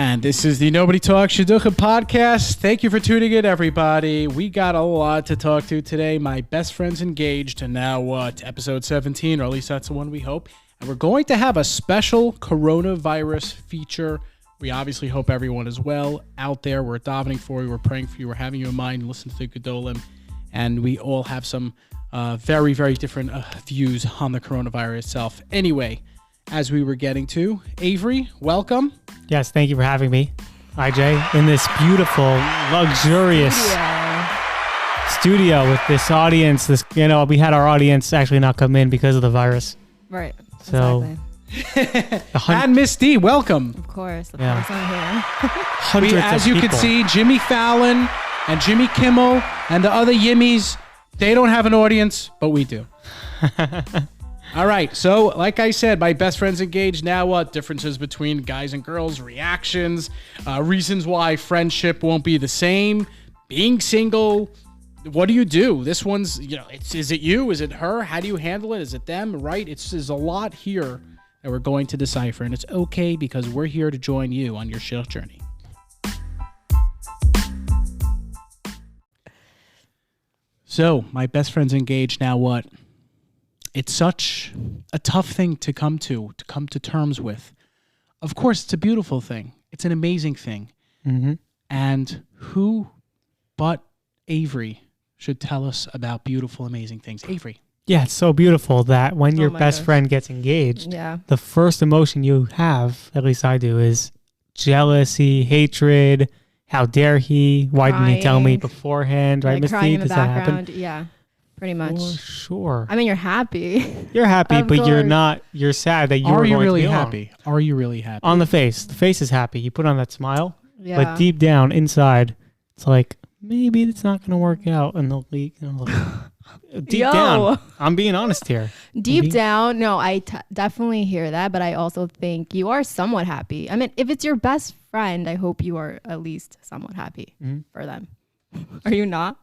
And this is the Nobody Talks Shidduchim podcast. Thank you for tuning in, everybody. We got a lot to talk to today. My best friend's engaged, and now what? Episode 17, or at least that's the one we hope. And we're going to have a special coronavirus feature. We obviously hope everyone is well out there. We're davening for you. We're praying for you. We're having you in mind. Listen to the Gedolim. And we all have some very, very different views on the coronavirus itself. Anyway, as we were getting to, Avery, welcome. Yes, thank you for having me, IJ, in this beautiful, luxurious studio with this audience. We had our audience actually not come in because of the virus. Right. So, exactly. And Miss D, welcome. Of course, the person here. Hundreds As of you people. can see, Jimmy Fallon and Jimmy Kimmel and the other Yimmies, they don't have an audience, but we do. All right, so like I said, my best friend's engaged. Now what? Differences between guys and girls, reactions, reasons why friendship won't be the same, being single. What do you do? This one's, is it you? Is it her? How do you handle it? Is it them? Right? There's a lot here that we're going to decipher, and it's okay because we're here to join you on your shidduch journey. So, my best friend's engaged. Now what? It's such a tough thing to come to terms with. Of course, it's a beautiful thing. It's an amazing thing. Mm-hmm. And who but Avery should tell us about beautiful, amazing things? Avery. Yeah, it's so beautiful that when your my best gosh. friend gets engaged, Yeah. the first emotion you have, at least I do, is jealousy, hatred. How dare he? Why didn't he tell me Crying. beforehand? Right, Like Miss crying D? in the Does that happen? background. Yeah. Pretty much. For sure. I mean, you're happy. You're happy, Of but you're course. not. You're sad that you were Are you going really to be along. happy? Are you really happy? On the face is happy. You put on that smile, Yeah. but deep down inside, it's like maybe it's not going to work out, and they'll leak. Deep down, I'm being honest here. Deep down, no, I definitely hear that, but I also think you are somewhat happy. I mean, if it's your best friend, I hope you are at least somewhat happy for them. Are you not?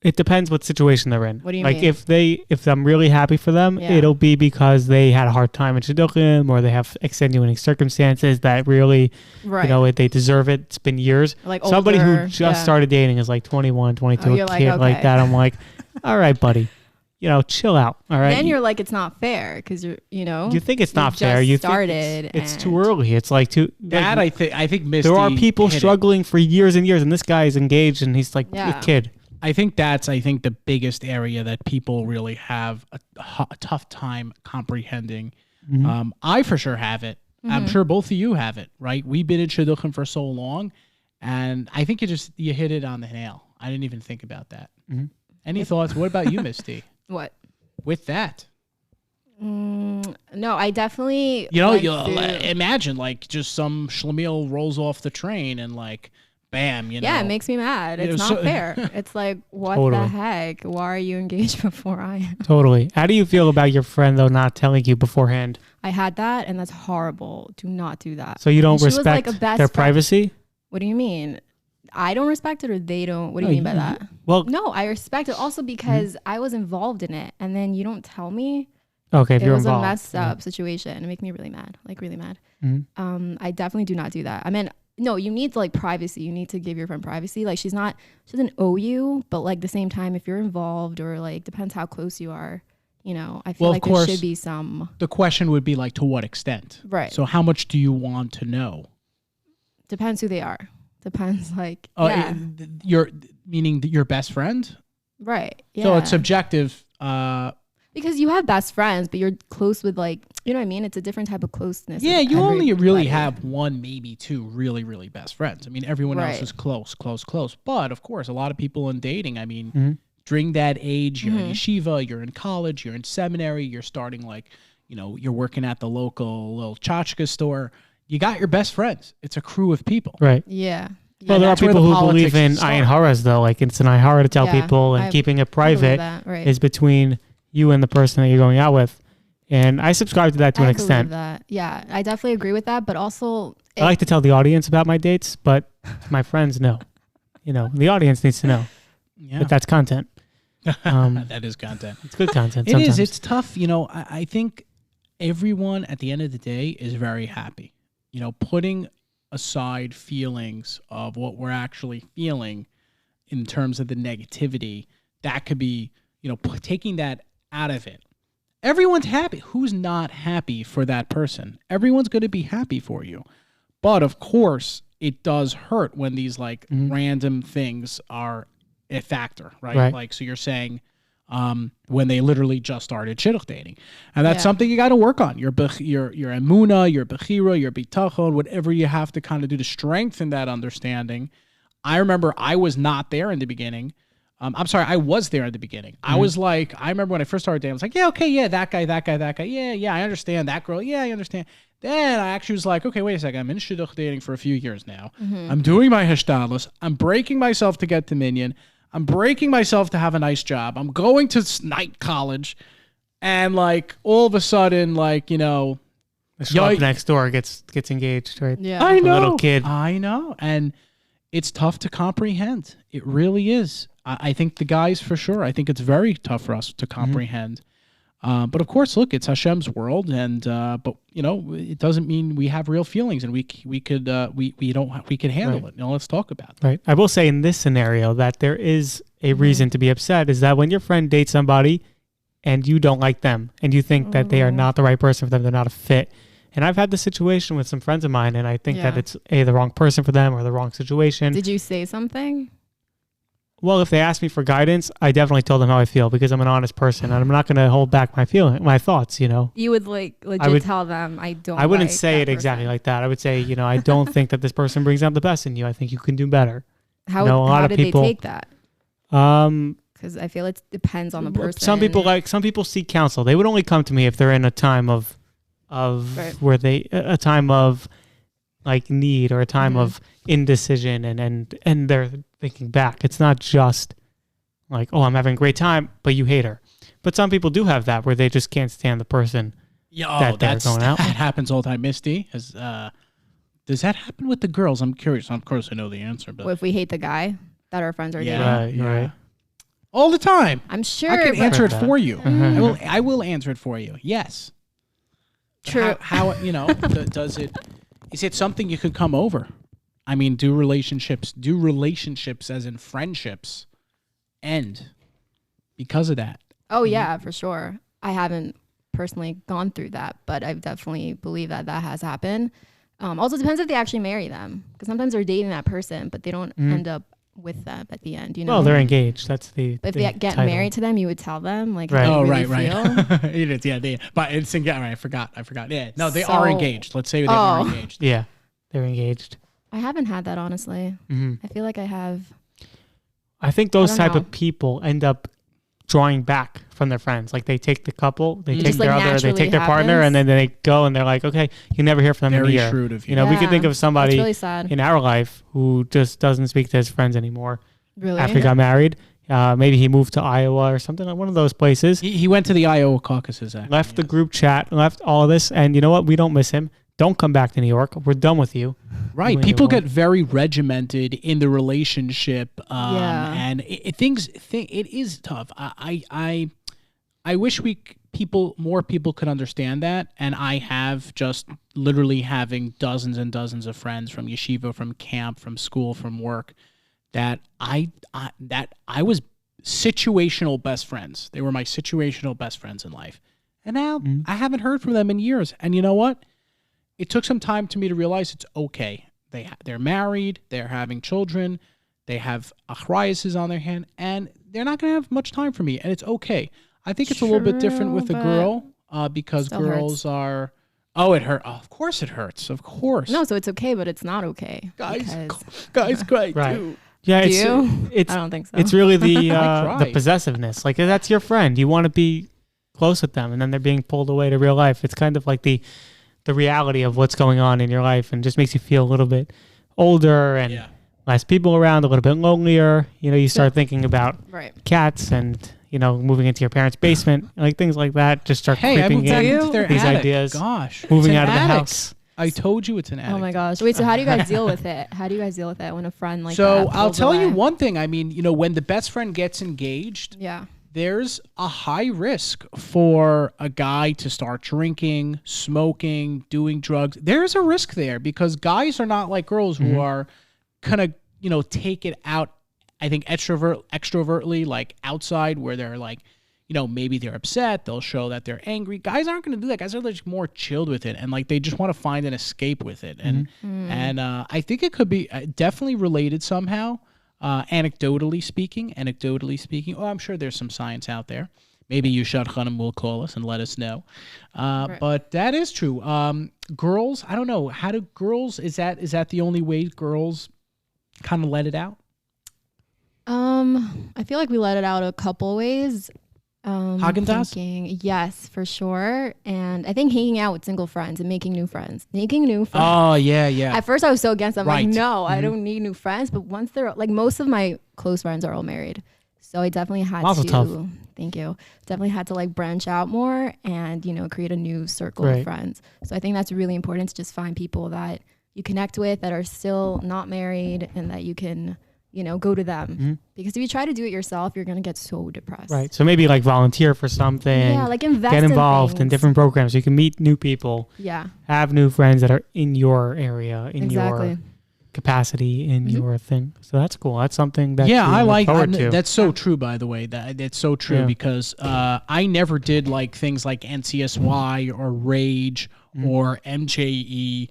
It depends what situation they're in. What do you like mean? if I'm really happy for them, Yeah. it'll be because they had a hard time in shidduchim, or they have extenuating circumstances that really, Right. they deserve it. It's been years. Like Somebody older, who just started dating is like 21, 22, Oh, a you're kid like, like okay. that. I'm like, all right, buddy, chill out. All right. Then you're like, it's not fair because you think it's not you fair. just You started think it's and- too early. It's like too. that like, I think Misty there are people hit it. struggling for years and years, and this guy is engaged, and he's like Yeah. a kid. I think the biggest area that people really have a tough time comprehending. Mm-hmm. I for sure have it. I'm sure both of you have it, right? We've been in shidduchim for so long, and I think you hit it on the nail. I didn't even think about that. Mm-hmm. Any thoughts? What about you, Misty? What? With that, No, I definitely. you'll went through- imagine like just some schlemiel rolls off the train and like, bam, Yeah, it makes me mad. It's not fair. It's like, what Totally. the heck? Why are you engaged before I am? Totally. How do you feel about your friend though not telling you beforehand? I had that, and that's horrible. Do not do that. So you don't And she was respect like a best their friend. privacy? What do you mean? I don't respect it, or they don't? What do you mean by that? Well, No, I respect it also because I was involved in it, and then you don't tell me. okay, if It you're was involved. a messed up situation. It made me really mad, like really mad. Mhm. I definitely do not do that. I mean, no, you need like privacy. You need to give your friend privacy. Like she doesn't owe you, but like the same time, if you're involved or like depends how close you are, I feel Well, like of course, there should be some. The question would be like, to what extent? Right. So how much do you want to know? Depends who they are. Depends like yeah. You're meaning your best friend? Right. Yeah. So it's subjective. Because you have best friends, but you're close with like, you know what I mean? It's a different type of closeness. Yeah, with you only really everybody. have one, maybe two really, really best friends. I mean, everyone else Right. is close. But of course, a lot of people in dating, I mean, during that age, you're in yeshiva, you're in college, you're in seminary, you're starting like, you're working at the local little tchotchke store. You got your best friends. It's a crew of people. Right. Yeah. Well, there are that's where people the who politics believe in start. ayin haras though. Like it's an ayin hara to tell Yeah, people, and I keeping it believe private that, right. is between you and the person that you're going out with. And I subscribe to that to an I extent. believe that. Yeah, I definitely agree with that. But also, I like to tell the audience about my dates, but my friends know. The audience needs to know. Yeah. But that's content. That is content. It's good content. It sometimes. is. It's tough. I think everyone at the end of the day is very happy. Putting aside feelings of what we're actually feeling in terms of the negativity, that could be, taking that out of it. Everyone's happy. Who's not happy for that person? Everyone's going to be happy for you. But of course, it does hurt when these like random things are a factor, right? Like, so you're saying when they literally just started shidduch dating. And that's something you got to work on. Your emuna, your bechira, your bitachon, whatever you have to kind of do to strengthen that understanding. I remember I was not there in the beginning. I'm sorry, I was there at the beginning. I was like, I remember when I first started dating, I was like, yeah, okay, yeah, that guy. Yeah, I understand. That girl, yeah, I understand. Then I actually was like, okay, wait a second. I'm in shidduch dating for a few years now. I'm doing my hishtadlus. I'm breaking myself to get to minyan. I'm breaking myself to have a nice job. I'm going to night college. And like, all of a sudden, like, the shop next door gets engaged, right? Yeah. I know. A little kid. I know. And it's tough to comprehend. It really is. I think the guys, for sure, I think it's very tough for us to comprehend. But of course, look, it's Hashem's world, and but it doesn't mean we have real feelings, and we could handle it. Let's talk about it. Right. I will say in this scenario that there is a reason to be upset is that when your friend dates somebody and you don't like them and you think that they are not the right person for them, they're not a fit. And I've had this situation with some friends of mine, and I think that it's the wrong person for them or the wrong situation. Did you say something? Well, if they asked me for guidance, I definitely told them how I feel because I'm an honest person and I'm not going to hold back my thoughts, You would legit tell them I wouldn't say it exactly like that. I would say, I don't think that this person brings out the best in you. I think you can do better. How did they take that? Because I feel it depends on the person. Some people seek counsel. They would only come to me if they're in a time of where a time of like need or a time of indecision and they're thinking back. It's not just like, oh, I'm having a great time, but you hate her. But some people do have that where they just can't stand the person that they're going out. That happens all the time. Misty, does that happen with the girls? I'm curious. Of course, I know the answer. But if we hate the guy that our friends are dating? Right. All the time. I'm sure. I can answer it for you. I will answer it for you. Yes. True. How does it? Is it something you could come over? I mean, do relationships as in friendships end because of that? Oh yeah, for sure. I haven't personally gone through that, but I definitely believe that has happened. Also, it depends if they actually marry them, because sometimes they're dating that person, but they don't end up with them at the end. Well, they're engaged. That's the. But if they get married to them, you would tell them like. Right. How you right. feel. It is, yeah. But it's right. I forgot. Yeah. No, they are engaged. Let's say they are engaged. Yeah, they're engaged. I haven't had that, honestly. I feel like I have. I think those type of people end up drawing back from their friends. Like they take the couple, they take their other, they take their partner, and then they go and they're like, okay, you never hear from them in a year. Very shrewd of you. We could think of somebody really sad. in our life who just doesn't speak to his friends anymore. Really? After he got married. Maybe he moved to Iowa or something, like one of those places. He went to the Iowa caucuses. Actually, left the group chat, left all of this, and you know what? We don't miss him. Don't come back to New York. We're done with you. Right. People get very regimented in the relationship. And it is tough. I wish more people could understand that. And I have just literally having dozens and dozens of friends from yeshiva, from camp, from school, from work, that I was situational best friends. They were my situational best friends in life. And now I haven't heard from them in years. And you know what? It took some time to me to realize it's okay. They're married, they're having children, they have achrayas on their hand, and they're not going to have much time for me, and it's okay. I think it's a little bit different with a girl because girls are... Oh, it hurt. Oh, of course it hurts. Of course. No, so it's okay, but it's not okay. Guys cry right. too. Yeah, I don't think so. It's really the possessiveness. Like, that's your friend. You want to be close with them, and then they're being pulled away to real life. It's kind of like the reality of what's going on in your life, and just makes you feel a little bit older and less people around, a little bit lonelier. You start thinking about cats and, moving into your parents' basement, like things like that. Just start creeping in these ideas. Gosh, moving out of the house. I told you it's an addict. Oh my gosh. Wait, so how do you guys deal with it? How do you guys deal with it when a friend like that So I'll pulls tell away? you one thing. I mean, when the best friend gets engaged, there's a high risk for a guy to start drinking, smoking, doing drugs. There's a risk there because guys are not like girls who are kind of, take it out, I think, extrovertly, like outside where they're like, maybe they're upset. They'll show that they're angry. Guys aren't going to do that. Guys are like more chilled with it. And like, they just want to find an escape with it. And, I think it could be definitely related somehow. Anecdotally speaking, I'm sure there's some science out there. Maybe Yushad Khanam will call us and let us know. Right. But that is true. Girls, I don't know. How do girls, is that the only way girls kind of let it out? I feel like we let it out a couple ways. Haagen-Dazs? Yes, for sure. And I think hanging out with single friends and making new friends. Oh, yeah. At first I was so against them. Right. Like, no, I don't need new friends. But once they're like, most of my close friends are all married. So I definitely had to, thank you. Definitely had to like branch out more and, create a new circle of friends. So I think that's really important to just find people that you connect with that are still not married and that you can go to them. Because if you try to do it yourself, you're going to get so depressed. Right. So maybe like volunteer for something. Yeah, like invest get involved in in different programs so you can meet new people. Yeah. Have new friends that are in your area, in your capacity, in your thing. So that's cool. That's something that I like. That's so true, by the way. That's so true because I never did like things like NCSY or Rage or MJE.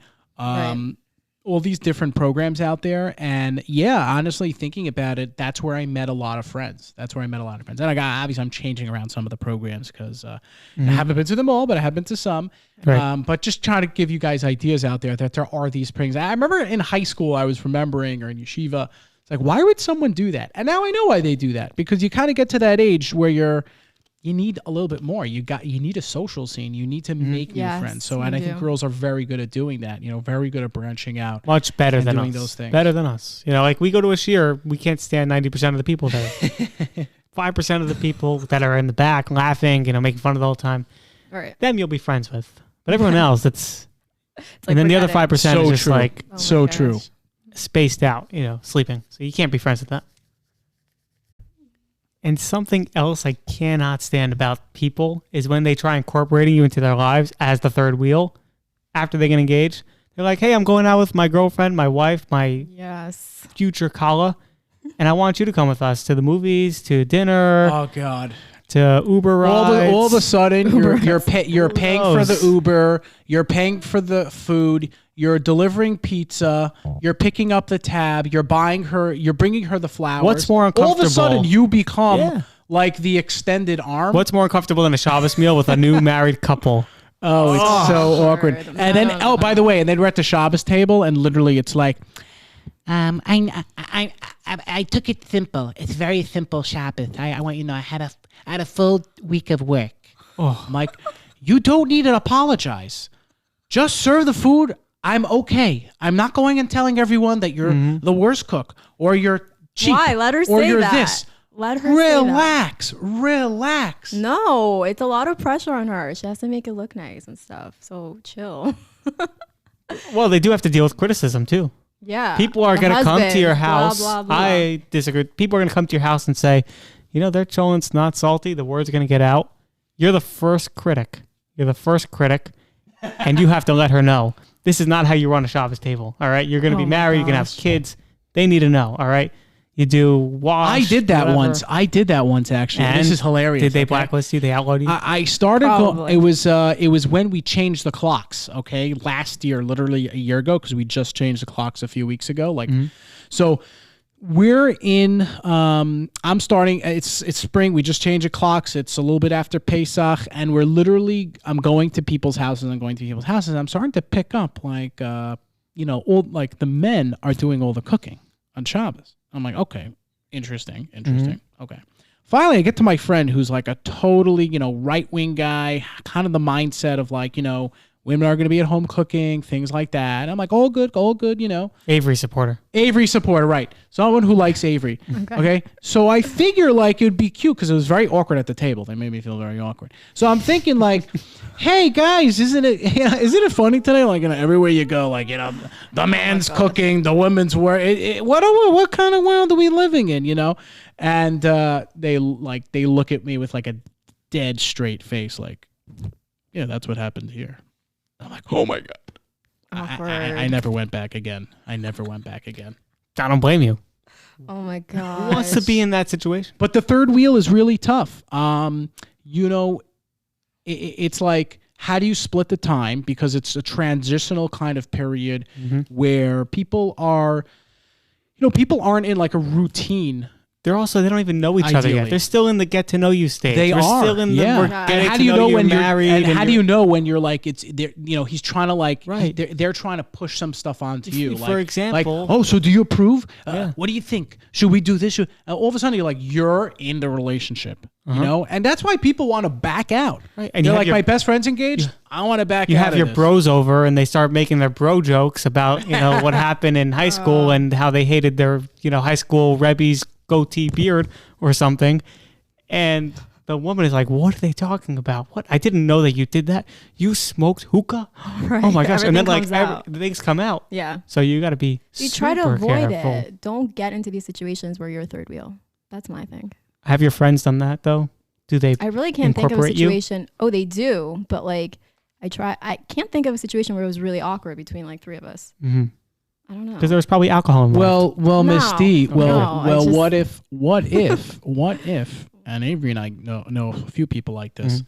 All these different programs out there. And honestly, thinking about it, that's where I met a lot of friends. And obviously I'm changing around some of the programs because I haven't been to them all, but I have been to some. Right. But just trying to give you guys ideas out there that there are these things. I remember in high school, I was remembering, or in yeshiva, it's like, why would someone do that? And now I know why they do that, because you kind of get to that age where you need a little bit more. You need a social scene. You need to make new friends. So, and I think girls are very good at doing that. Very good at branching out. Much better than doing us. Those things. Better than us. Like we go to a shear, we can't stand 90% of the people there. 5% of the people that are in the back laughing, making fun of the whole time. Right. Them you'll be friends with. But everyone else, it's like, and then the other 5% is just true. like so true, spaced out. Sleeping. So you can't be friends with that. And something else I cannot stand about people is when they try incorporating you into their lives as the third wheel after they get engaged. They're like, hey, I'm going out with my girlfriend, my wife, my future Kala, and I want you to come with us to the movies, to dinner. Oh, God. To Uber rides. All of a sudden, you're paying for the Uber, you're paying for the food, you're delivering pizza, you're picking up the tab, you're bringing her the flowers. What's more uncomfortable? All of a sudden, you become like the extended arm. What's more uncomfortable than a Shabbos meal with a new married couple? Oh, it's so awkward. And then, by the way, and then we're at the Shabbos table, and literally it's like, I took it simple. It's very simple Shabbos. I want you to know I had a full week of work. I'm like, you don't need to apologize. Just serve the food. I'm okay. I'm not going and telling everyone that you're the worst cook or you're cheap. Why? Let her or say you're that. This. Let her say that. Relax. No, it's a lot of pressure on her. She has to make it look nice and stuff. So chill. Well, they do have to deal with criticism too. Yeah. People are going to come to your house. Blah, blah, blah. I disagree. People are going to come to your house and say, their cholent's not salty. The word's going to get out. You're the first critic. And you have to let her know. This is not how you run a Shabbos table. All right. You're going to be married. You're going to have kids. They need to know. All right. You do wash. I did that once. Actually. And this is hilarious. Did they blacklist you? They outlawed you? I started. It was when we changed the clocks. Okay, last year, literally a year ago, because we just changed the clocks a few weeks ago. So we're in. I'm starting. It's spring. We just changed the clocks. It's a little bit after Pesach, and we're literally. I'm going to people's houses. I'm starting to pick up all the men are doing all the cooking on Shabbos. I'm like, okay, interesting. Okay. Finally, I get to my friend who's like a totally, right-wing guy, kind of the mindset of like, Women are going to be at home cooking, things like that. And I'm like, all good, you know. Avery supporter, right? Someone who likes Avery. Okay. So I figure like it would be cute because it was very awkward at the table. They made me feel very awkward. So I'm thinking like, hey guys, isn't it funny today? Like, you know, everywhere you go, like, you know, the man's cooking, the woman's work. What kind of world are we living in? You know? And they look at me with like a dead straight face, like, yeah, that's what happened here. I'm like, oh my God. I never went back again. I don't blame you. Oh my God. Who wants to be in that situation? But the third wheel is really tough. You know, it's like, how do you split the time? Because it's a transitional kind of period where people aren't in like a routine. They don't even know each other yet. They're still in the get to know you stage. We're still in the we're getting to know when you're married. And how do you know when you're like, it's there, you know, he's trying to like, they're trying to push some stuff onto you. For example, like, oh, so do you approve? What do you think? Should we do this? All of a sudden you're in the relationship, you know? And that's why people want to back out. Right. And you're like, my best friend's engaged. I want to back out. You have your bros over and they start making their bro jokes about, you know, what happened in high school and how they hated their, you know, high school Rebbe's goatee beard or something, and the woman is like, what are they talking about? What? I didn't know that you did that. You smoked hookah? Right. Oh my gosh. And then like things come out. Yeah. So you got to be try to avoid careful. it. Don't get into these situations where you're a third wheel. That's my thing. Have your friends done that though? Do they I really can't think of a situation. Oh, they do, but like I can't think of a situation where it was really awkward between like three of us. I don't know. Because there was probably alcohol involved. Well, Miss D. What if? And Avery and I know a few people like this.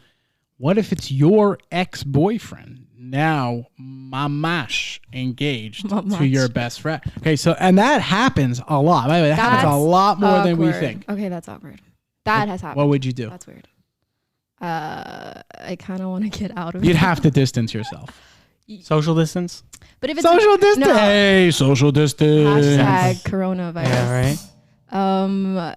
What if it's your ex-boyfriend now, mamash, engaged to your best friend? Okay, so and that happens a lot. By the way, that happens a lot more than we think. Okay, that's awkward. That has happened. What would you do? That's weird. I kind of want to get out of it. You'd have to distance yourself. Social distance? But if it's social distance. Hey, social distance. Hashtag coronavirus. Yeah, right.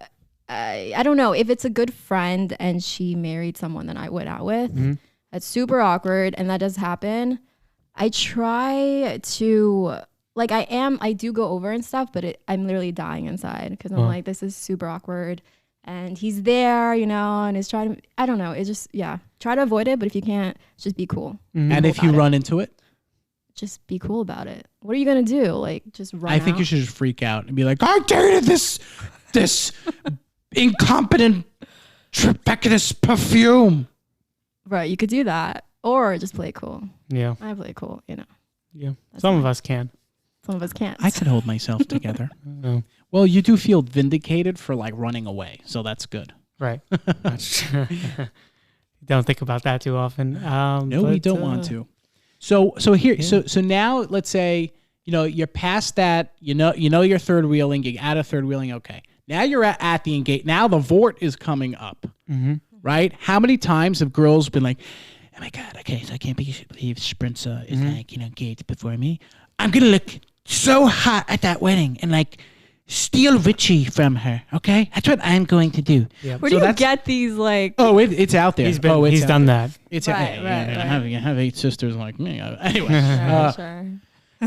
I don't know. If it's a good friend and she married someone that I went out with, that's super awkward, and that does happen. I try to, like, I do go over and stuff, but I'm literally dying inside because I'm like, this is super awkward. And he's there, you know, and he's trying to, I don't know. It's just, try to avoid it, but if you can't, just be cool. And if you run into it? Just be cool about it. What are you going to do? Like, just run I think you should just freak out and be like, I dated this incompetent Tripecus perfume. Right, you could do that. Or just play it cool. Yeah. I play it cool, you know. Yeah. Some of us can. Some of us can't. I could hold myself together. Well, you do feel vindicated for like running away, so that's good. Right. Don't think about that too often. No, we don't want to. So now let's say, you know, you're past that, you know you're third wheeling, you're out of third wheeling, okay. Now you're at the engage. Now the vort is coming up, right? How many times have girls been like, oh my God, okay, so I can't believe Sprinza is like, you know, engaged before me. I'm going to look so hot at that wedding and like steal Richie from her, okay? That's what I'm going to do. Yep. Where do you get these like... Oh, it's out there. He's done that. It's right, I have 8 sisters like me. Anyway. Sure.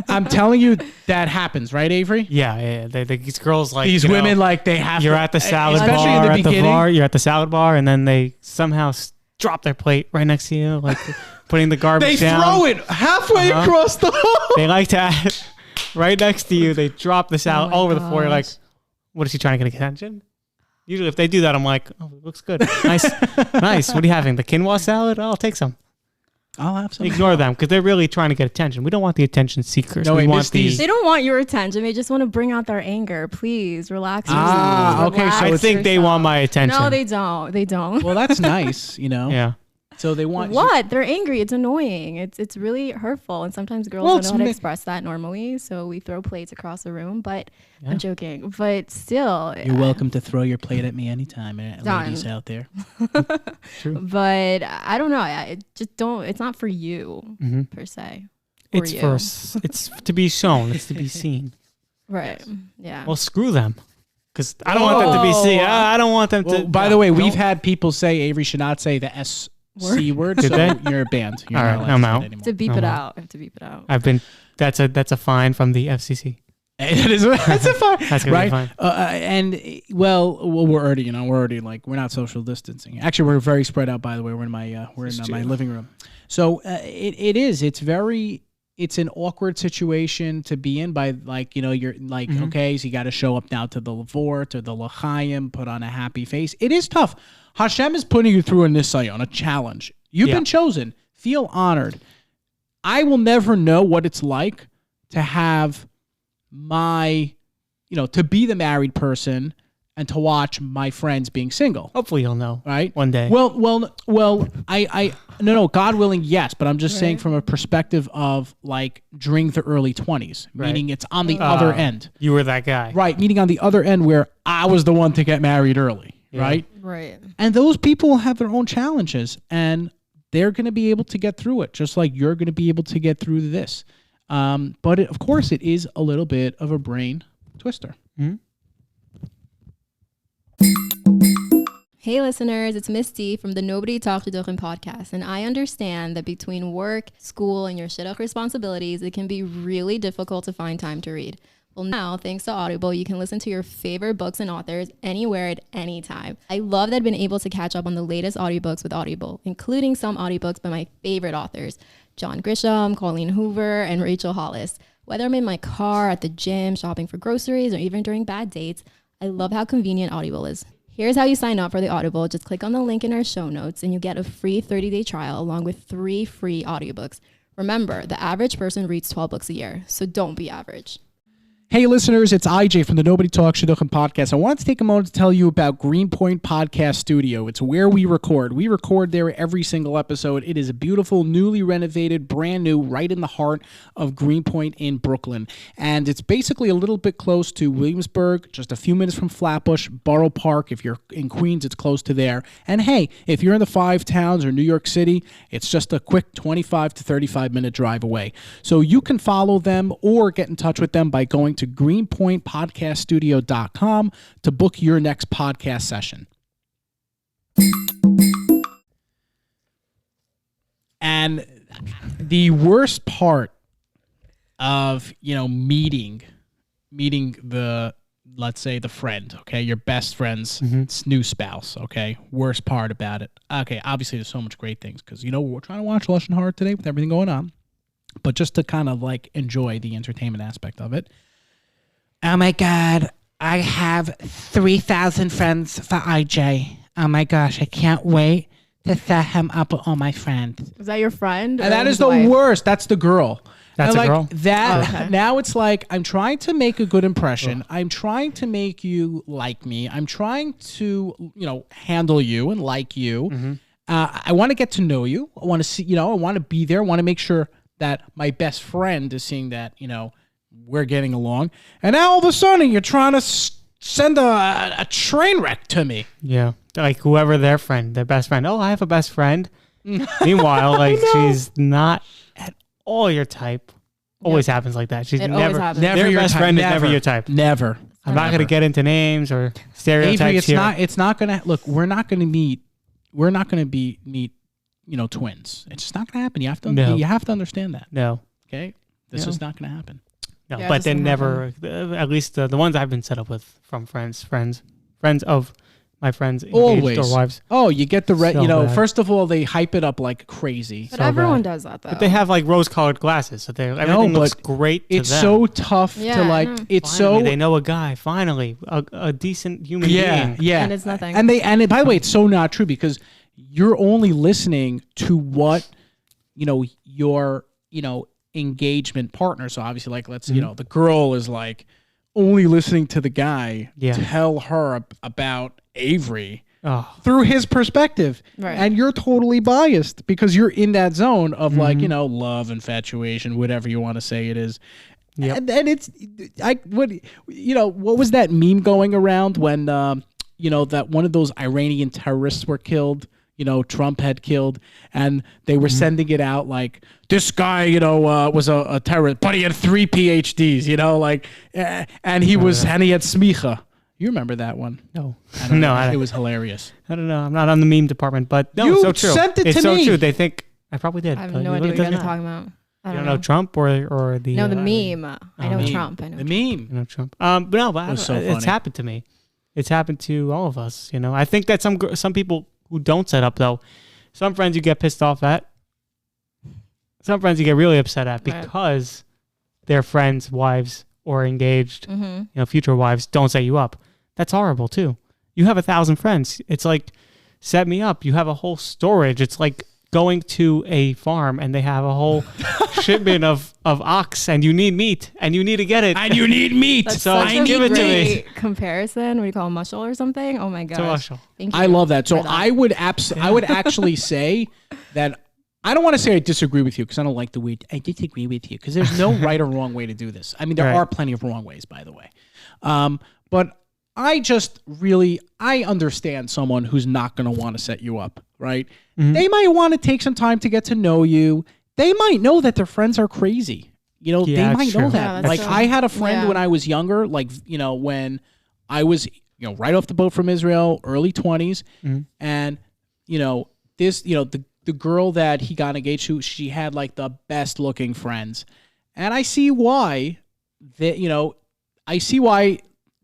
I'm telling you, that happens, right, Avery? Yeah. These girls like these women like they have. You're at the salad bar at the bar. You're at the salad bar, and then they somehow drop their plate right next to you, like putting the garbage down. They throw it halfway across the hall. They like to add right next to you. They drop the salad all over the floor. You're like, what is she trying to get attention? Usually, if they do that, I'm like, oh, it looks good. Nice. What are you having? The quinoa salad? I'll take some. I'll have some. Ignore them because they're really trying to get attention. We don't want the attention seekers. No, we want They don't want your attention. They just want to bring out their anger. Please relax. Okay. So I think they want my attention. No, they don't. They don't. Well, that's nice, you know. Yeah. So they want what? They're angry. It's annoying. It's really hurtful. And sometimes girls don't know how to express that normally. So we throw plates across the room. But I'm joking. But still, you're welcome to throw your plate at me anytime, ladies out there. True. But I don't know. It just don't. It's not for you per se. It's to be shown. It's to be seen. Right. Yeah. Well, screw them. Because I don't want them to be seen. I don't want them to. By the way, we've had people say Avery should not say the S C word. So you're banned. You're all right, I'm out. To beep it out. I have to beep it out. That's a fine from the FCC. That's a fine. That's gonna be fine. And we're already like, we're not social distancing. Actually, we're very spread out. By the way, we're in my living room. So it's an awkward situation to be in. By like, you're like, okay, so you got to show up now to the Lavort or the L'chaim, put on a happy face. It is tough. Hashem is putting you through a nisayon, a challenge. You've been chosen. Feel honored. I will never know what it's like to have to be the married person and to watch my friends being single. Hopefully you'll know, right? One day. Well, no, God willing, yes. But I'm just saying from a perspective of like during the early 20s, meaning it's on the other end. You were that guy. Right, meaning on the other end where I was the one to get married early, right? Right. And those people have their own challenges and they're going to be able to get through it, just like you're going to be able to get through this. But of course, it is a little bit of a brain twister. Mm-hmm. Hey listeners, it's Misty from the Nobody Talk Shidduchim podcast, and I understand that between work, school, and your shidduch responsibilities, it can be really difficult to find time to read. Well, now, thanks to Audible, you can listen to your favorite books and authors anywhere at any time. I love that I've been able to catch up on the latest audiobooks with Audible, including some audiobooks by my favorite authors, John Grisham, Colleen Hoover, and Rachel Hollis. Whether I'm in my car, at the gym, shopping for groceries, or even during bad dates, I love how convenient Audible is. Here's how you sign up for the Audible. Just click on the link in our show notes and you get a free 30-day trial along with 3 free audiobooks. Remember, the average person reads 12 books a year, so don't be average. Hey listeners, it's IJ from the Nobody Talks Shidduchim podcast. I wanted to take a moment to tell you about Greenpoint Podcast Studio. It's where we record. We record there every single episode. It is a beautiful, newly renovated, brand new, right in the heart of Greenpoint in Brooklyn. And it's basically a little bit close to Williamsburg, just a few minutes from Flatbush, Borough Park. If you're in Queens, it's close to there. And hey, if you're in the 5 towns or New York City, it's just a quick 25 to 35 minute drive away. So you can follow them or get in touch with them by going to greenpointpodcaststudio.com to book your next podcast session. And the worst part of, meeting the, let's say the friend, okay, your best friend's new spouse, okay, worst part about it. Okay, obviously there's so much great things because, we're trying to watch Lashon Hara today with everything going on, but just to kind of like enjoy the entertainment aspect of it. Oh my God, I have 3,000 friends for IJ. Oh my gosh, I can't wait to set him up with all my friends. Is that your friend? And that is the worst. That's the girl. That's a girl? Now it's like, I'm trying to make a good impression. I'm trying to make you like me. I'm trying to, handle you and like you. I want to get to know you. I want to see, I want to be there. I want to make sure that my best friend is seeing that, we're getting along. And now all of a sudden you're trying to send a train wreck to me. Yeah. Like whoever their best friend. Oh, I have a best friend. Meanwhile, like she's not at all your type. Always happens like that. She's never your best friend is never your type. Never. I'm not going to get into names or stereotypes Avery, here. It's not going to, look, we're not going to meet, meet, twins. It's just not going to happen. You have to understand that. No. Okay? This is not going to happen. No, but they never, at least the ones I've been set up with from friends of my friends engaged or wives. Oh, you get the first of all, they hype it up like crazy. But everyone does that, though. But they have like rose-colored glasses, so everything looks great to them. It's so tough to like, finally, they know a guy, finally, a decent human being. Yeah, and it's nothing. And by the way, it's so not true because you're only listening to what, your, engagement partner. So obviously, like, let's the girl is like only listening to the guy tell her about Avery through his perspective, right? And you're totally biased because you're in that zone of like love, infatuation, whatever you want to say it is. And it's what was that meme going around when that one of those Iranian terrorists were killed? Trump had killed, and they were sending it out like this guy, was a terrorist, but he had 3 PhDs, and he was, and he had smicha, You remember that one? No. I don't know. No, It was hilarious. I don't know. I'm not on the meme department, but no, You it's so true. sent it it's to so me. true. They think I probably did. I have but no it idea what does you're not. talking about. You don't know Trump or the No, the meme. I know meme. Trump. I know The Trump. meme. You know Trump. But no, but was so it's funny. happened to me. It's happened to all of us. You know, I think that some people who don't set up though, some friends you get pissed off at. Some friends you get really upset at because their friends' wives or engaged, future wives don't set you up. That's horrible too. You have 1,000 friends. It's like, set me up. You have a whole storage. It's like going to a farm and they have a whole shipment of ox and you need meat and you need to get it. And you need meat. That's So such a give it to me. great comparison. What do you call it, mushel or something? Oh my gosh. Mushel. Thank you. I love that. So for that. I would actually say that I don't want to say I disagree with you because I don't like the way I disagree with you because there's no right or wrong way to do this. I mean, there are plenty of wrong ways, by the way. But I understand someone who's not going to want to set you up, right? Mm-hmm. They might want to take some time to get to know you. They might know that their friends are crazy. You know, they might know that. Yeah, like true. I had a friend when I was younger, like, when I was, right off the boat from Israel, early 20s. Mm-hmm. And, the girl that he got engaged to, she had like the best looking friends. And I see why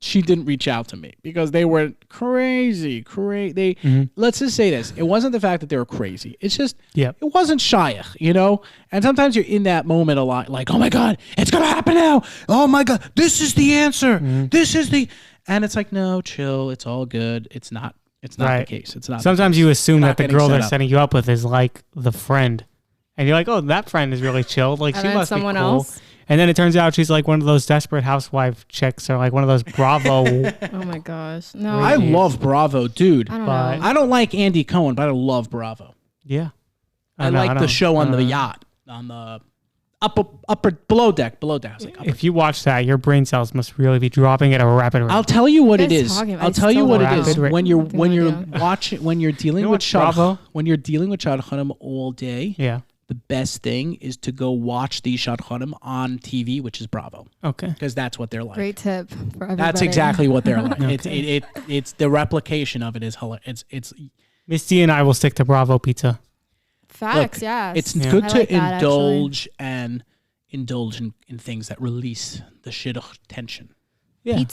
she didn't reach out to me because they were crazy. Let's just say this. It wasn't the fact that they were crazy. It's just, it wasn't shaykh, And sometimes you're in that moment a lot, like, oh my God, it's going to happen now. Oh my God, this is the answer. And it's like, no, chill. It's all good. It's not the case. It's not. Sometimes you assume that the girl they're setting you up with is like the friend. And you're like, oh, that friend is really chill. Like, she must be cool. Else. And then it turns out she's like one of those desperate housewife chicks or like one of those Bravo. Oh my gosh. No. I love Bravo, dude. I don't know. I don't like Andy Cohen, but I love Bravo. Yeah. I like the show on the yacht, on the upper below deck. If you watch that, your brain cells must really be dropping at a rapid rate. I'll tell you what it is. When you're dealing with Shadchanim all day. Yeah. The best thing is to go watch these Shadchanim on TV, which is Bravo. Okay. Because that's what they're like. Great tip for everybody. That's exactly what they're like. Okay. It's the replication of it is hilarious. It's Misty and I will stick to Bravo Pizza. Facts, yes. It's good to indulge in things that release the shidduch tension. Yeah.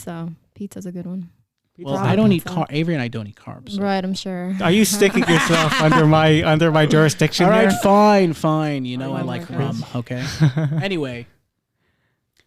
Pizza's a good one. Well, I don't eat Avery and I don't eat carbs. So. Right, I'm sure. Are you sticking yourself under my jurisdiction? All right, here? fine. I like rum. Okay. Anyway,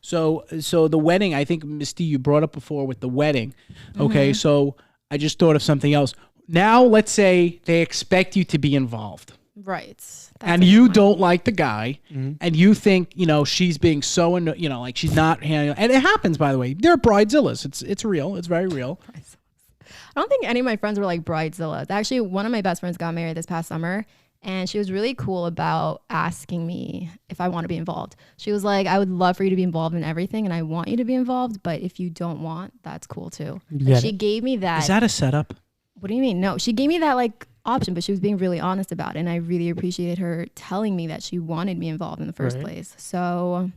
so the wedding. I think Misty, you brought up before with the wedding. Okay, so I just thought of something else. Now, let's say they expect you to be involved. Right. And you don't like the guy, and you think, she's being so, like she's not handling. And it happens, by the way. They're bridezillas. It's real. It's very real. I don't think any of my friends were like bridezillas. Actually, one of my best friends got married this past summer, and she was really cool about asking me if I want to be involved. She was like, I would love for you to be involved in everything, and I want you to be involved, but if you don't want, that's cool too. She gave me that. Is that a setup? What do you mean? No, she gave me that like option, but she was being really honest about it, and I really appreciated her telling me that she wanted me involved in the first place. So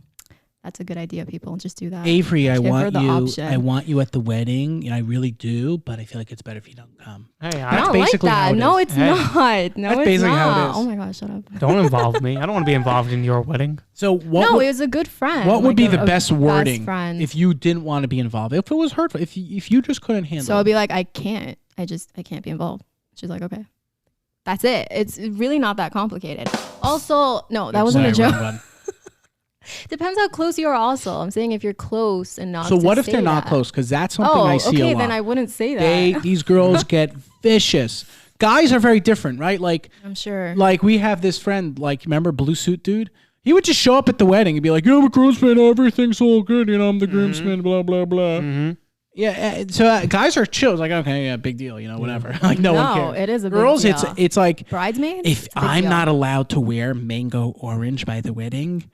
that's a good idea, people. Just do that. Avery, I want you at the wedding. I really do, but I feel like it's better if you don't come. Hey, I don't like that. No, it's not. No, it's not. How it is. Oh my gosh, shut up. Don't involve me. I don't want to be involved in your wedding. So it was a good friend. What would be the best wording if you didn't want to be involved? If it was hurtful, if you just couldn't handle it. So I'd be like, I can't be involved. She's like, okay. That's it. It's really not that complicated. Also, no, that wasn't a joke. Depends how close you are also. I'm saying if you're close and not. So what if they're not close? Because that's something I see a lot. Okay, then I wouldn't say that. These girls get vicious. Guys are very different, right? Like I'm sure. Like we have this friend, like remember Blue Suit Dude? He would just show up at the wedding and be like, I'm a groomsman, everything's all good, I'm the groomsman, blah, blah, blah. Mm-hmm. Yeah, so guys are chill. It's like, okay, yeah, big deal, whatever. Like no one cares. It is a big Girls, deal. it's like bridesmaids. If I'm not allowed to wear mango orange by the wedding,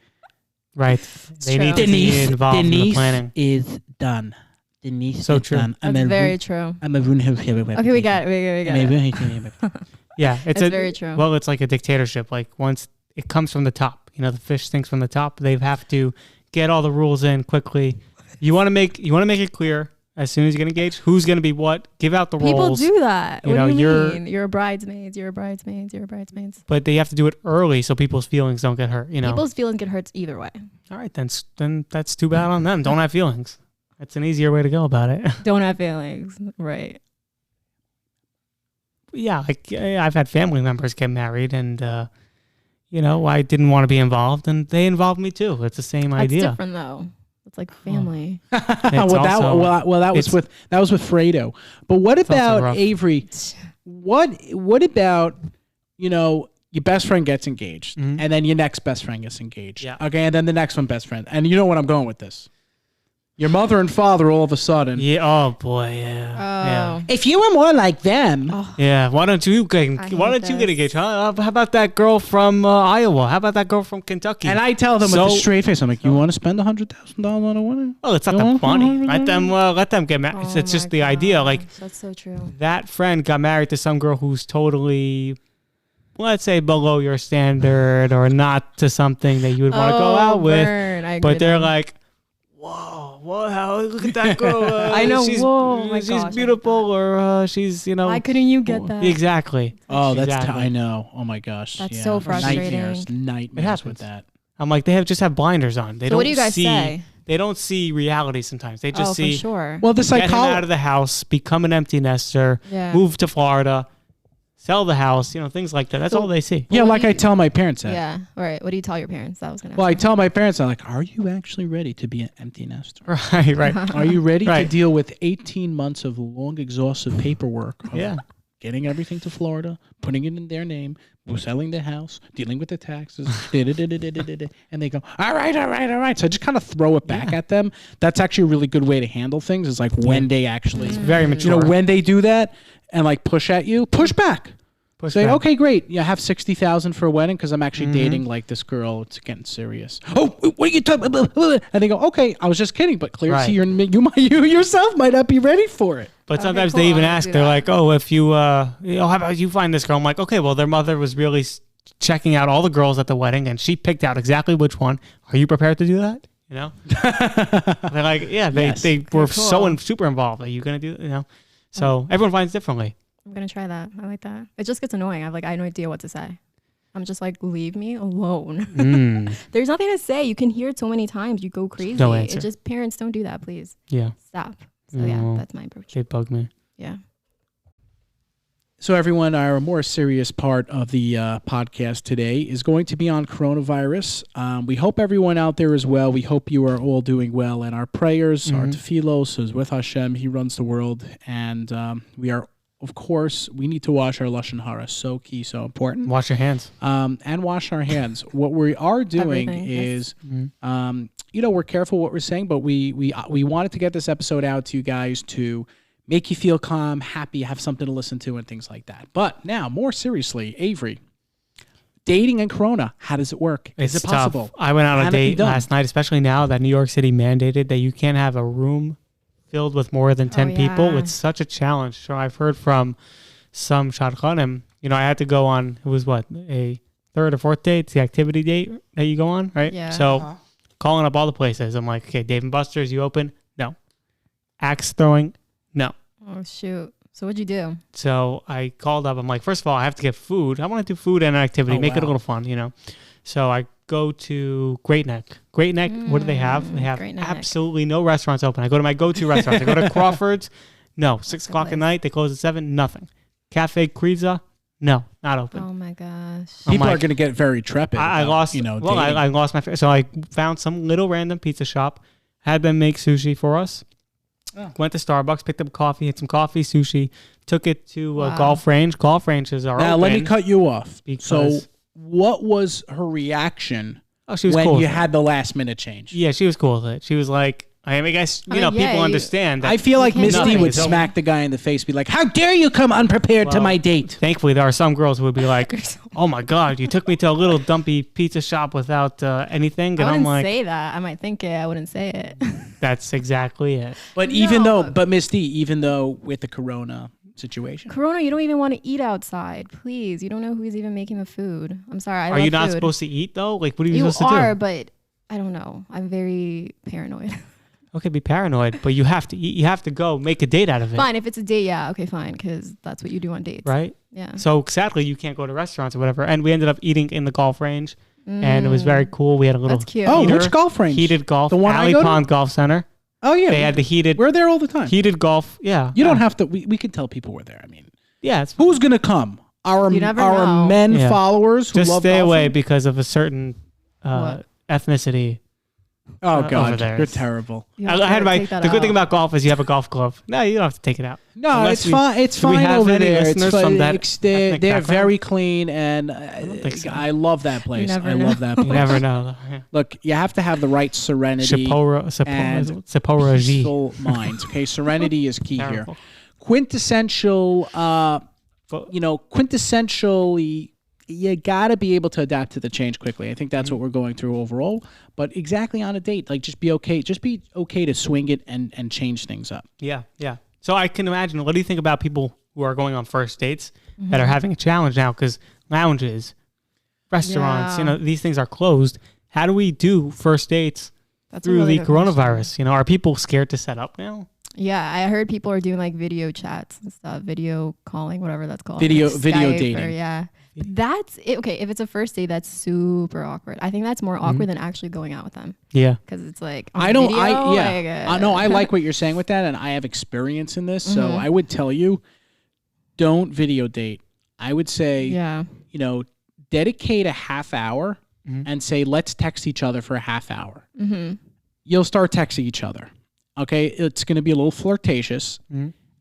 right? They need to be involved in the planning. Is done. Denise so is true. done. That's very true. Okay, we got it. Yeah, it's very true. Well, it's like a dictatorship. Like once it comes from the top, the fish stinks from the top. They have to get all the rules in quickly. You want to make it clear as soon as you get engaged? Who's going to be what? Give out the People roles. do that. You What know, do you mean? You're a bridesmaid. You're a bridesmaid. You're a bridesmaid. But they have to do it early so people's feelings don't get hurt. You know. People's feelings get hurt either way. All right, then that's too bad on them. Don't have feelings. That's an easier way to go about it. Don't have feelings. Right. Yeah, like I've had family members get married, and I didn't want to be involved, and they involved me too. It's the same idea. It's different though. It's like family. That was with Fredo. But what about Avery? What about your best friend gets engaged, and then your next best friend gets engaged? Yeah. Okay, and then the next one best friend, and you know what I'm going with this. Your mother and father all of a sudden. Yeah. Oh boy. Yeah. Yeah. If you were more like them. Yeah. Why don't you get engaged? Huh? How about that girl from Iowa? How about that girl from Kentucky? And I tell them with a straight face, I'm like, you want to spend $100,000 on a wedding? Oh, it's not the money. Let them get married. It's just the idea. Like that's so true. That friend got married to some girl who's totally, let's say, below your standard, or not to something that you would want to go out with. But they're like, whoa, look at that girl. I know. She's beautiful, or she's, Why couldn't you get that? Exactly. Oh, I know. Oh my gosh. That's so frustrating. Nightmares with that. I'm like, they just have blinders on. They don't. What do you guys say? They don't see reality sometimes. They just see. For sure. Well, the get him out of the house, become an empty nester, move to Florida, sell the house, things like that. That's all they see. Yeah, like I tell my parents that. Yeah. All right. What do you tell your parents? That was gonna. Well, I tell my parents, I'm like, are you actually ready to be an empty nester? Right. Are you ready to deal with 18 months of long, exhaustive paperwork? Getting everything to Florida, putting it in their name, selling the house, dealing with the taxes, and they go, all right. So I just kind of throw it back at them. That's actually a really good way to handle things. Is like when they actually, very mature. When they do that and like push at you, push back. Say, okay, great. Yeah, I have $60,000 for a wedding because I'm actually dating like this girl. It's getting serious. Oh, what are you talking about? And they go, okay, I was just kidding, but clearly you yourself might not be ready for it. But sometimes they even ask, they're like, oh, if you, how about you find this girl? I'm like, okay, well, their mother was really checking out all the girls at the wedding, and she picked out exactly which one. Are you prepared to do that? They're like, yeah, they were so super involved. Are you going to do, So everyone finds differently. I'm going to try that. I like that. It just gets annoying. I have no idea what to say. I'm just like, leave me alone. There's nothing to say. You can hear it so many times. You go crazy. No answer. It's just, parents, don't do that, please. Yeah. Stop. So yeah, that's my approach. It bugged me. Yeah. So everyone, our more serious part of the podcast today is going to be on coronavirus. We hope everyone out there is well. We hope you are all doing well. And our prayers are to Philos, who's with Hashem. He runs the world. And we are, of course, we need to wash our Lashon Hara. So key, so important. Wash your hands. And wash our hands. What we are doing is, we're careful what we're saying, but we wanted to get this episode out to you guys to make you feel calm, happy, have something to listen to, and things like that. But now, more seriously, Avery, dating and Corona, how does it work? Is it possible? Tough. I went on a date last night, especially now that New York City mandated that you can't have a room filled with more than 10 people. It's such a challenge. So I've heard from some shadchanim, I had to go on, it was a third or fourth date? It's the activity date that you go on, right? Yeah. So calling up all the places. I'm like, okay, Dave & Buster's, you open? No. Axe throwing? No. Oh, shoot. So what'd you do? So I called up. I'm like, first of all, I have to get food. I want to do food and an activity, make it a little fun, So I go to Great Neck. Great Neck, what do they have? They have absolutely no restaurants open. I go to my go-to restaurants. I go to Crawford's. No. 6 o'clock at night. They close at 7. Nothing. Cafe Kriza. No, not open. Oh my gosh. People are going to get very trepid. I lost my. So I found some little random pizza shop, had them make sushi for us. Went to Starbucks, picked up coffee, had some coffee, sushi, took it to Golf Range. Golf Ranges are now, open. Let me cut you off. So what was her reaction she was when cool you had the last minute change? Yeah, she was cool with it. She was like, I guess, people understand. That I feel like Misty would smack the guy in the face, be like, how dare you come unprepared to my date? Thankfully, there are some girls who would be like, oh my God, you took me to a little dumpy pizza shop without anything. And I wouldn't I'm like, say that. I might think it. I wouldn't say it. That's exactly it. But Misty, even though with the Corona situation. Corona, you don't even want to eat outside. Please. You don't know who's even making the food. I'm sorry. Are you not supposed to eat though? Like, what are you supposed to do? You are, but I don't know. I'm very paranoid. Okay, be paranoid, but you have to go make a date out of it. Fine, if it's a date, yeah, okay, fine, because that's what you do on dates. Right? Yeah. So sadly, you can't go to restaurants or whatever. And we ended up eating in the golf range, and it was very cool. We had a little That's cute. Oh, heater, which golf range? heated golf. The one I Alley go to? Pond Golf Center. Oh, yeah. They had the heated We're there all the time. heated golf. Yeah. You don't have to. We can tell people we're there. I mean, Yeah. It's who's going to come? Our You never know. men Yeah. followers who just love stay golfing? away because of a certain What? ethnicity. Oh, over God. there. You're terrible. You I have to had take that the good thing out. about golf is you have a golf glove. No, you don't have to take it out. No, Unless it's we- fine. It's do we fine have over any there. It's listeners fine. from that They're ethnic very background? clean, and think so. I love that place. never I know. love that You place. never know. Yeah. Look, you have to have the right serenity and Sapporo G. peaceful minds. Okay, serenity is key here. Terrible. Quintessential, But- quintessentially, you got to be able to adapt to the change quickly. I think that's what we're going through overall. But exactly on a date, like just be okay. Just be okay to swing it and change things up. Yeah, yeah. So I can imagine. What do you think about people who are going on first dates that are having a challenge now? Because lounges, restaurants, Yeah. these things are closed. How do we do first dates That's a through really the good question. coronavirus? Are people scared to set up now? Yeah, I heard people are doing like video chats and stuff, video calling, whatever that's called. Video Like video Skype or- dating. yeah. That's it. Okay, if it's a first date, that's super awkward. I think that's more awkward than actually going out with them Yeah. because it's like I on don't. video, I know. I like what you're saying with that, and I have experience in this. So I would tell you, don't video date. I would say, yeah. Dedicate a half hour and say, let's text each other for a half hour. You'll start texting each other. Okay, it's going to be a little flirtatious.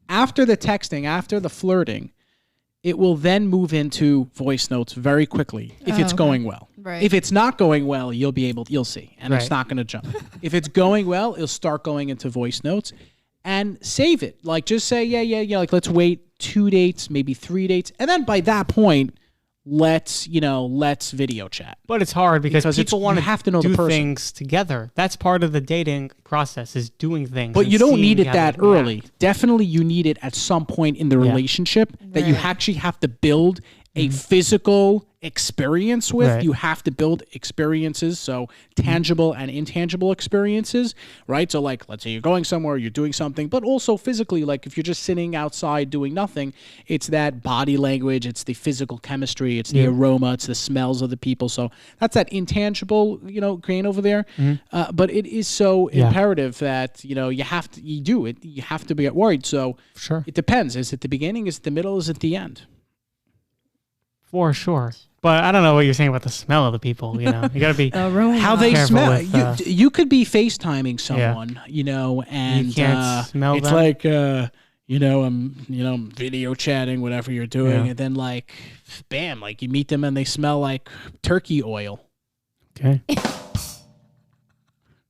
After the texting, after the flirting, it will then move into voice notes very quickly if it's okay. going well. Right. If it's not going well, you'll see, and it's Right. not going to jump. If it's going well, it'll start going into voice notes and save it. Like just say, yeah, like let's wait 2 dates, maybe 3 dates, and then by that point, let's video chat. But it's hard because people want you have to know do the person. things together. That's part of the dating process is doing things. But and you don't seeing need it how that they react. early. Definitely you need it at some point in the relationship that you Right. actually have to build a physical experience with. Right. You have to build experiences, so tangible and intangible experiences, right? So like, let's say you're going somewhere, you're doing something, but also physically, like if you're just sitting outside doing nothing, it's that body language, it's the physical chemistry, it's the aroma, it's the smells of the people. So that's that intangible, grain over there. But it is so imperative that, you have to be worried. So Sure. it depends. Is it the beginning? Is it the middle? Is it the end? For sure. But I don't know what you're saying about the smell of the people. You got to be. The aroma. How they Careful smell. with, You could be FaceTiming someone, and You can't smell it's them? like I'm video chatting, whatever you're doing, Yeah. and then like bam, like you meet them and they smell like turkey oil. Okay.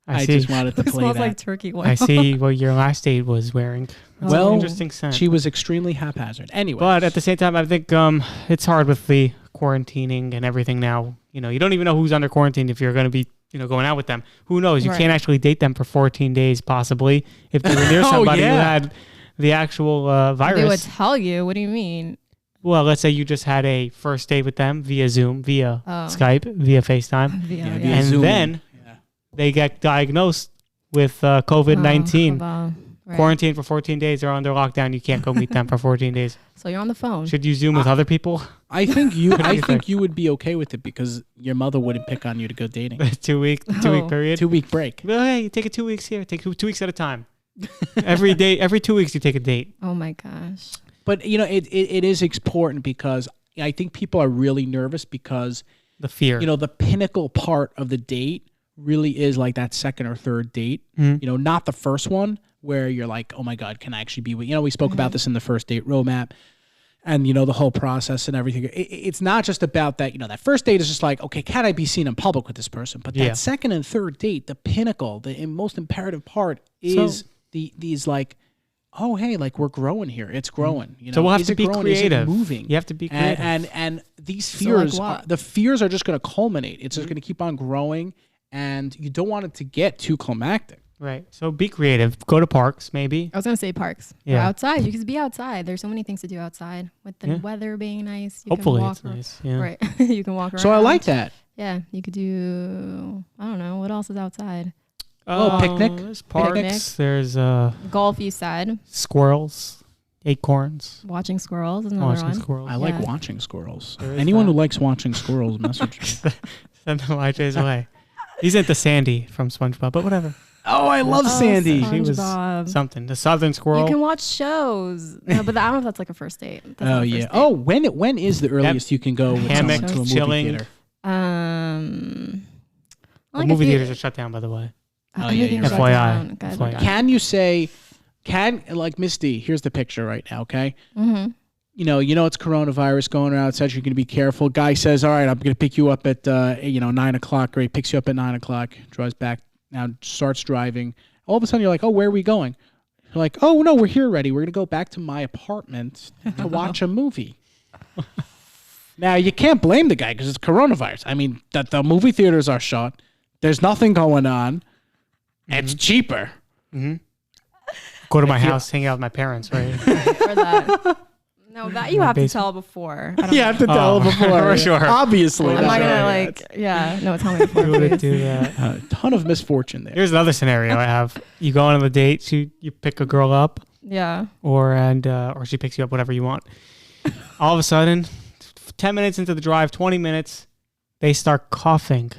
I just wanted to It play smells that. like turkey oil. I see what your last date was wearing. That's Well, an interesting scent. She was extremely haphazard. Anyway, But at the same time, I think it's hard with the quarantining and everything now. You don't even know who's under quarantine if you're going to be, going out with them. Who knows? You Right. can't actually date them for 14 days, possibly, if they were near Oh, somebody who yeah. had the actual virus. They would tell you. What do you mean? Well, let's say you just had a first date with them via Zoom, via Oh. Skype, via FaceTime, Via, Yeah, yeah. via and Zoom. then Yeah. they get diagnosed with COVID-19. Oh, right. Quarantine for 14 days. They're under lockdown. You can't go meet them for 14 days. So you're on the phone. Should you Zoom with other people? I think you. What do I you think think? you would be okay with it because your mother wouldn't pick on you to go dating. 2-week Oh. period. 2-week break. Well, hey, you take it 2 weeks here. Take 2 weeks at a time. Every day, every 2 weeks, you take a date. Oh my gosh. But it is important because I think people are really nervous because The fear. the pinnacle part of the date really is like that second or third date. Not the first one where you're like, oh my God, can I actually be with? We spoke about this in the first date roadmap, and the whole process and everything. It's not just about that. That first date is just like, okay, can I be seen in public with this person? But that second and third date, the pinnacle, the most imperative part is these like, oh hey, like we're growing here. It's growing. So we'll have Is to it be growing? Is it creative. moving. You have to be creative. And these So, like fears, what? the fears are just going to culminate. It's just going to keep on growing, and you don't want it to get too climactic. Right. So be creative. Go to parks, maybe. I was gonna say parks. Or Yeah. outside. You can be outside. There's so many things to do outside with the weather being nice. You Hopefully can walk it's nice. Yeah. Right. You can walk around. So I like that. Yeah. You could do. I don't know. What else is outside? Picnic. There's parks. Picnic. There's Golf, you said. Squirrels, acorns. Watching squirrels is another Watching one. squirrels. I like watching squirrels. There is Anyone that. who likes watching squirrels, message me. Send them YJ's away. He's into Sandy from SpongeBob, but whatever. Oh, I love Sandy. She was SpongeBob. something. The Southern Squirrel. You can watch shows. No, but I don't know if that's like a first date. That's not Oh a first yeah. date. Oh, when is the earliest you can go with Hammock, someone to a movie chilling. theater? The like movie if you- theaters are shut down, by the way. Oh, yeah, everything's you're shut right. down. FYI. Guys, FYI. Can you say, like Misty? Here's the picture right now. Okay. Mm-hmm. You know it's coronavirus going around, such you're going to be careful. Guy says, all right, I'm going to pick you up at 9 o'clock. Great, picks you up at 9 o'clock, drives back, now starts driving. All of a sudden you're like, oh, where are we going? You're like, oh no, we're here already. We're going to go back to my apartment to watch a movie. Now you can't blame the guy because it's coronavirus. I mean, that the movie theaters are shut. There's nothing going on. It's cheaper. Go to my house, hang out with my parents, right? For that. No, that you have to tell before. I don't You know. have to tell before. For sure. Obviously. I'm not that's gonna no, tell me before. You wouldn't Please. do that. a ton of misfortune there. Here's another scenario I have. You go on a date, you pick a girl up, Yeah. or she picks you up, whatever you want. All of a sudden, 10 minutes into the drive, 20 minutes, they start coughing.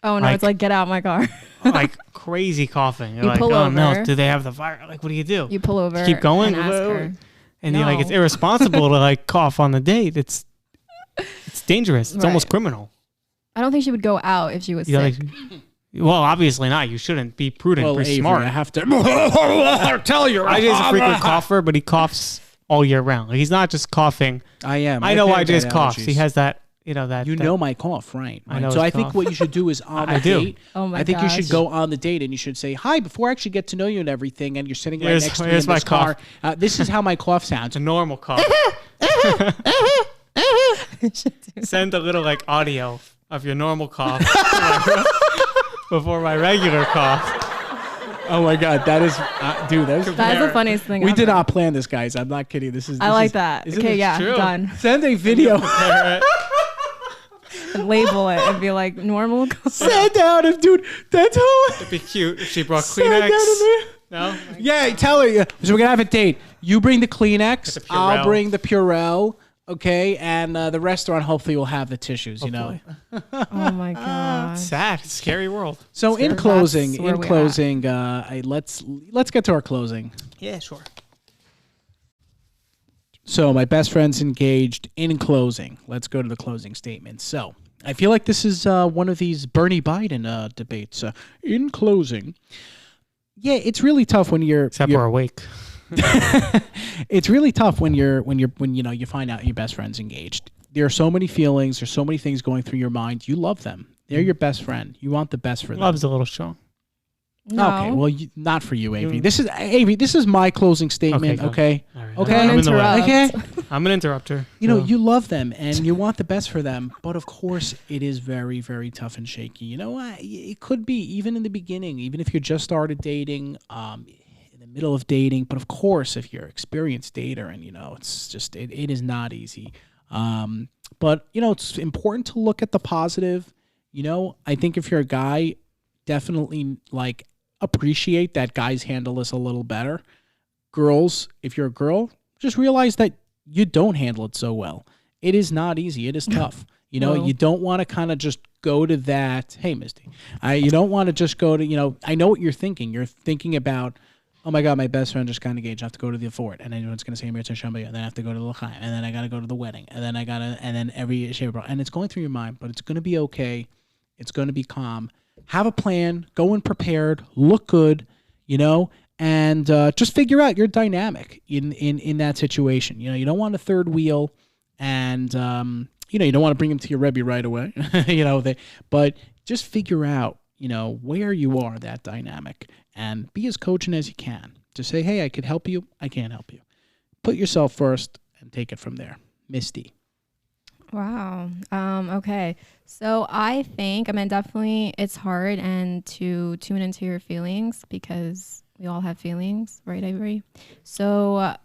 Oh no, Like- it's like get out my car. Like crazy coughing. You're You like, pull oh no, over. do they have the virus? Like, what do you do? You pull over. Keep going? And ask her. And you're like, it's No. irresponsible to like cough on the date. It's dangerous. It's almost Right. criminal. I don't think she would go out if she was You know, sick. well, obviously not. You shouldn't be prudent. Well, Be Avery, smart. I have to tell you. IJ's a frequent cougher, but he coughs all year round. Like, he's not just coughing. I am. I know I've had IJ's coughs. allergies. He has that. That You know my cough, right? I know So his I think cough. what you should do is on I a do. date. Oh my I think you gosh. should go on the date and you should say, "Hi," before I actually get to know you and everything, and you're sitting right Here's- next to me here's in my this car. This is how my cough sounds. It's a normal cough. Send a little like audio of your normal cough before my regular cough. Oh my god, that is, dude. That is the funniest thing. We ever. did not plan this, guys. I'm not kidding. This is. I like that. isn't Okay, this yeah, true? done. Send a video. And label it and be like normal. Send out of dude. That's how. It'd be cute if she brought Send out of Kleenex. me. No? Yeah, tell her. Yeah. So we're gonna have a date. You bring the Kleenex. The Purell. I'll bring the Purell. Okay, and the restaurant hopefully will have the tissues. Hopefully. You know. Oh my god. Sad. Scary world. So in That's closing, where we're at. Let's get to our closing. Yeah, sure. So my best friend's engaged. In closing, let's go to the closing statement. So I feel like this is one of these Bernie Biden debates. In closing, yeah, it's really tough when Except you're we're awake. it's really tough when you find out your best friend's engaged. There are so many feelings. There's so many things going through your mind. You love them. They're your best friend. You want the best for them. Love's a little strong. No. Okay, well, not for you, Avery. This is my closing statement. go. Okay. All right. Okay. I'm in the way. Interrupt. Okay. I'm an interrupter. You know, So- you love them and you want the best for them, but of course it is very, very tough and shaky. You know, it could be even in the beginning, even if you just started dating, in the middle of dating. But of course, if you're an experienced dater and it's just it is not easy. But it's important to look at the positive. I think if you're a guy, definitely appreciate that guys handle this a little better. Girls, if you're a girl, just realize that you don't handle it so well. It is not easy. It is tough. Well- You don't want to kind of just go to that. Hey, Misty, you don't want to just go to, I know what you're thinking. You're thinking about, oh my God, my best friend just got engaged. I have to go to the fort. And then everyone's going to say Mirza Shambaya. And then I have to go to the L'chaim. And then I got to go to the wedding. And then every shape. And it's going through your mind, but it's going to be okay. It's going to be calm. Have a plan. Go in prepared. Look good, and just figure out your dynamic in that situation. You don't want a third wheel, and you don't want to bring them to your Rebbe right away. But just figure out where you are, that dynamic, and be as coaching as you can. Just say, hey, I could help you. I can't help you. Put yourself first and take it from there. Misty. Wow. Okay. So I think, definitely it's hard and to tune into your feelings because we all have feelings, right, Avery? So, I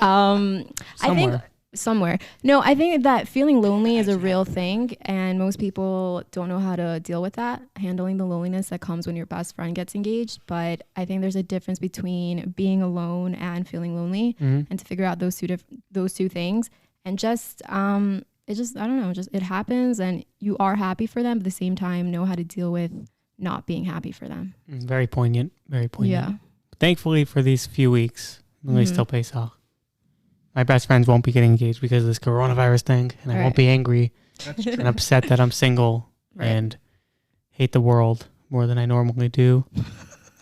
think Somewhere. somewhere. No, I think that feeling lonely is a real thing, and most people don't know how to deal with that, handling the loneliness that comes when your best friend gets engaged. But I think there's a difference between being alone and feeling lonely, and to figure out those two things. And just it just, I don't know, just it happens, and you are happy for them, but at the same time know how to deal with not being happy for them. Very poignant. Very poignant. Yeah. Thankfully for these few weeks, they still pays off. My best friends won't be getting engaged because of this coronavirus thing, and I won't be angry and upset that I'm single and hate the world more than I normally do.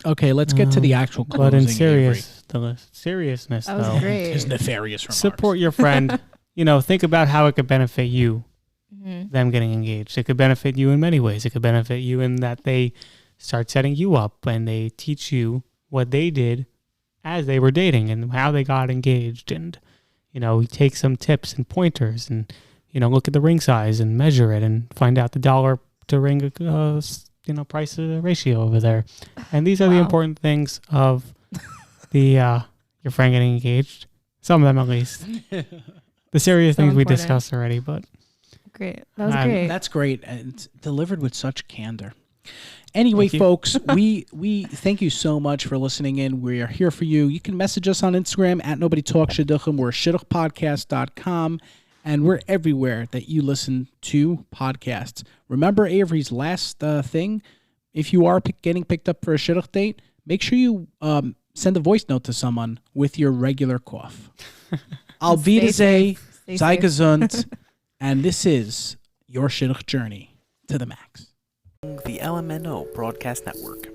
Okay, let's get to the actual closing. But in seriousness, That was though, great. His nefarious remarks. support your friend. Think about how it could benefit you, them getting engaged. It could benefit you in many ways. It could benefit you in that they start setting you up and they teach you what they did as they were dating and how they got engaged. And, we take some tips and pointers and, look at the ring size and measure it and find out the dollar to ring, price ratio over there. And these are the important things of your friend getting engaged. Some of them, at least. The serious things we discussed already, but great. That was great. That's great, and delivered with such candor. Anyway, folks, we thank you so much for listening in. We are here for you. You can message us on Instagram at Nobody Talks Shidduchim. We're shidduchpodcast.com, and we're everywhere that you listen to podcasts. Remember Avery's last thing? If you are getting picked up for a shidduch date, make sure you send a voice note to someone with your regular cough. Auf Wiedersehen, sei gesund, and this is your shidduch journey to the max. The LMNO Broadcast Network.